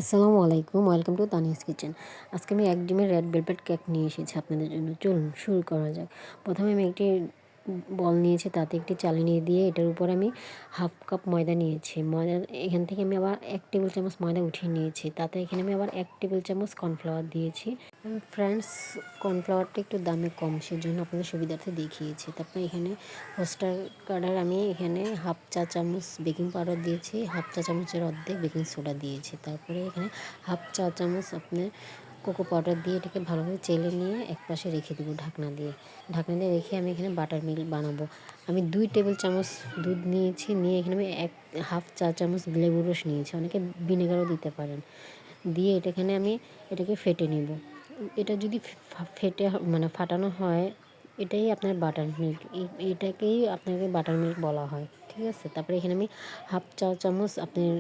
আসসালামু আলাইকুম, welcome to Tania's kitchen. আজকে আমি এক ডিমের রেড ভেলভেট কেক নিয়ে এসেছি আপনাদের জন্য। চলুন শুরু করা যাক। প্রথমে আমি একটি বল নিয়েছি, তাতে একটি চালনি দিয়ে এটার উপর আমি হাফ কাপ ময়দা নিয়েছি। ময়দা এখান থেকে আমি আবার 1 টেবিল চামচ ময়দা উঠিয়ে নিয়েছি, তাতে এখানে আমি আবার 1 টেবিল চামচ কর্নফ্লাওয়ার দিয়েছি। ফ্রেন্ডস, কর্নফ্লাওয়ারটা একটু দামে কম, সেজন্য আপনাদের সুবিধার্থে দেখিয়েছি। তারপরে এখানে হোস্টার কার্ডার আমি এখানে হাফ চা চামচ বেকিং পাউডার দিয়েছি, হাফ চা চামচের অর্ধেক বেকিং সোডা দিয়েছি। তারপরে এখানে হাফ চা চামচ আপনার কোকো পাউডার দিয়ে এটাকে ভালোভাবে চেলে নিয়ে একপাশে রেখে দেবো ঢাকনা দিয়ে। ঢাকনা দিয়ে রেখে আমি এখানে বাটার মিল্ক বানাবো। আমি 2 টেবিল চামচ দুধ নিয়েছি, নিয়ে এখানে আমি হাফ চা চামচ লেবুর রস নিয়েছি, অনেকে ভিনেগারও দিতে পারেন। দিয়ে এটাকে ফেটে নিব। এটা যদি ফেটে মানে ফাটানো হয়, এটাই আপনার বাটার মিল্ক। এটাকেই আপনাকে বাটার মিল্ক বলা হয়, ঠিক আছে। তারপরে এখানে আমি হাফ চা চামচ আপনার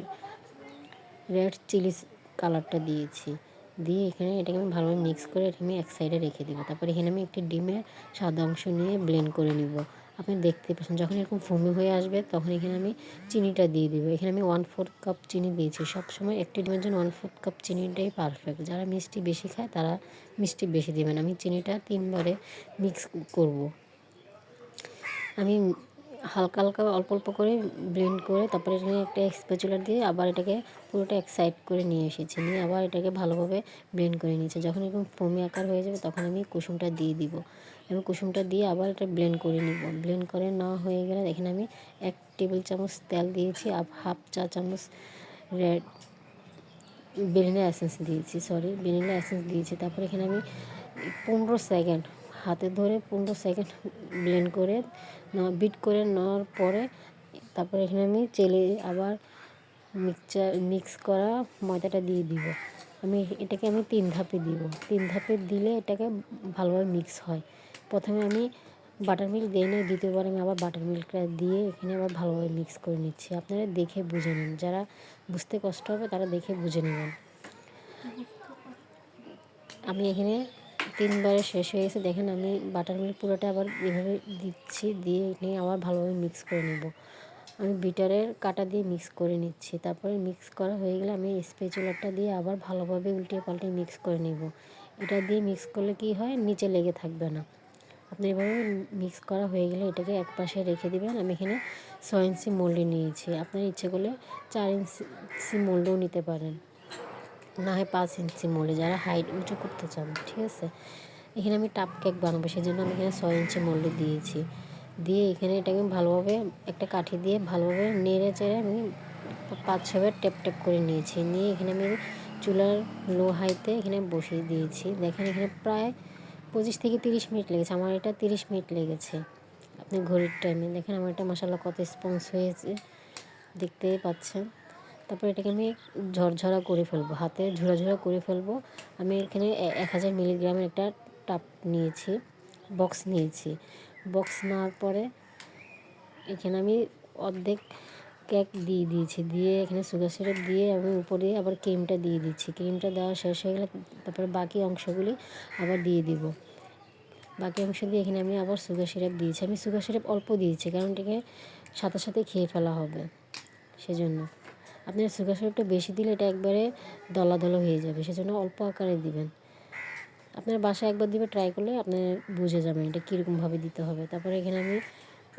রেড চিলি কালারটা দিয়েছি। দিয়ে এটাকে আমি ভালোভাবে মিক্স করে এটা আমি এক সাইডে রেখে দেবো। তারপরে এখানে আমি একটি ডিমের সাদা অংশ নিয়ে ব্লেন্ড করে নিব। আপনি দেখতে পাচ্ছেন যখন এরকম ফোমি হয়ে আসবে, তখন এখানে আমি চিনিটা দিয়ে দেবো। এখানে আমি 1/4 কাপ চিনি দিয়েছি। সবসময় একটি ডিমের জন্য 1/4 কাপ চিনিটাই পারফেক্ট। যারা মিষ্টি বেশি খায় তারা মিষ্টি বেশি দেবেন। আমি চিনিটা 3 বারে মিক্স করব। আমি হালকা হালকা অল্প অল্প করে ব্লেন্ড করে তারপরে এখানে একটা স্প্যাচুলা দিয়ে আবার এটাকে পুরোটা এক সাইড করে নিয়ে এসেছি, নিয়ে আবার এটাকে ভালোভাবে ব্লেন্ড করে নিয়েছি। যখন এরকম ফোমি আকার হয়ে যাবে, তখন আমি কুসুমটা দিয়ে দিব। আমি কুসুমটা দিয়ে আবার এটা ব্লেন্ড করে নিব। ব্লেন্ড করে নেওয়া হয়ে গেলে এখানে আমি 1 টেবিল চামচ তেল দিয়েছি, হাফ চা চামচ রেড ভ্যানিলা এসেন্স দিয়েছি। তারপরে এখানে আমি 15 সেকেন্ড হাতে ধরে 15 সেকেন্ড ব্লেন্ড করে বিট করে নেওয়ার পরে, তারপরে এখানে আমি আবার মিক্স করা ময়দাটা দিয়ে দিব। এটাকে 3 ধাপে দিব। 3 ধাপে দিলে এটাকে ভালোভাবে মিক্স হয়। প্রথমে আমি বাটার মিল্ক দিই না, দ্বিতীয়বার আমি আবার বাটার মিল্কটা দিয়ে এখানে আবার ভালোভাবে মিক্স করে নিচ্ছি। আপনারা দেখে বুঝে নিন, যারা বুঝতে কষ্ট হবে তারা দেখে বুঝে নেবেন। আমি এখানে 3 বারে শেষ হয়ে গেছে, দেখেন আমি বাটার মিল্ক পুরোটা আবার এভাবে দিচ্ছি, দিয়ে এখানে আবার ভালোভাবে মিক্স করে নেব। আমি বিটারের কাঁটা দিয়ে মিক্স করে নিচ্ছি। তারপরে মিক্স করা হয়ে গেলে আমি স্প্যাচুলাটা দিয়ে আবার ভালোভাবে উল্টিয়ে পাল্টে মিক্স করে নেব। এটা দিয়ে মিক্স করলে কি হয়, নিচে লেগে থাকবে না। আপনি এভাবে মিক্স করা হয়ে গেলে এটাকে একপাশে রেখে দেবেন। আমি এখানে 6 ইঞ্চি মোল্ডে নিয়েছি। আপনার ইচ্ছে করলে 4 ইঞ্চি মোল্ডও নিতে পারেন, না হয় 5 ইঞ্চি মোল্ডে, যারা হাইট উঁচু করতে চান, ঠিক আছে। এখানে আমি টাপ কেক বানাবো, সেই জন্য আমি এখানে 6 ইঞ্চি মোল্ডে দিয়েছি। দিয়ে এটাকে ভালোভাবে একটা কাঠি দিয়ে ভালোভাবে নেড়ে চেড়ে আমি 5-6 বার টেপ টেপ করে নিয়েছি। নিয়ে এখানে আমি চুলার লো হাইতে এখানে বসিয়ে দিয়েছি। দেখেন এখানে প্রায় 25 থেকে 30 মিনিট লেগেছে। আমার এটা 30 মিনিট লেগেছে। আপনি ঘড়ির টাইমে দেখেন আমার এটা মাশাআল্লাহ কত স্পঞ্জ হয়েছে, দেখতেই পাচ্ছেন। তারপর এটাকে আমি ঝরঝরা করে ফেলবো, হাতে ঝুরা করে ফেলবো। আমি এখানে 1000 মিলিগ্রামের একটা টাপ নিয়েছি, বক্স নিয়েছি। বক্স নেওয়ার পরে এখানে আমি অর্ধেক কেক দিয়ে দিয়েছি। দিয়ে এখানে সুগার সিরাপ দিয়ে আমি উপরে আবার ক্রিমটা দিয়ে দিচ্ছি। ক্রিমটা দেওয়া শেষ হয়ে গেলে তারপরে বাকি অংশগুলি আবার দিয়ে দিব। বাকি অংশ দিয়ে এখানে আমি আবার সুগার সিরাপ দিয়েছি। আমি সুগার সিরাপ অল্প দিয়েছি, কারণ এটাকে সাথে সাথে খেয়ে ফেলা হবে, সেজন্য। আপনি সুগার সিরাপটা বেশি দিলে এটা একবারে দলা দলা হয়ে যাবে, সেজন্য অল্প আকারে দিবেন। আপনার বাসায় একবার দিবে, ট্রাই করলে আপনি বুঝে যাবেন এটা কীরকমভাবে দিতে হবে। তারপরে এখানে আমি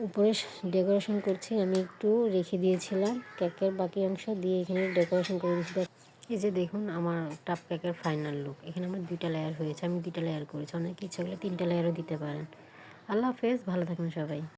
উপরে ডেকোরেশন করছি। আমি একটু রেখে দিয়েছিলাম কেকের বাকি অংশ, দিয়ে এখানে ডেকোরেশন করে দিয়েছি। এই যে দেখুন আমার টাপ কেকের ফাইনাল লুক। এখানে আমার 2টা লেয়ার হয়েছে, আমি 2টা লেয়ার করেছি। অনেকে ইচ্ছা করলে 3টা লেয়ারও দিতে পারেন। আল্লাহ হাফেজ, ভালো থাকুন সবাই।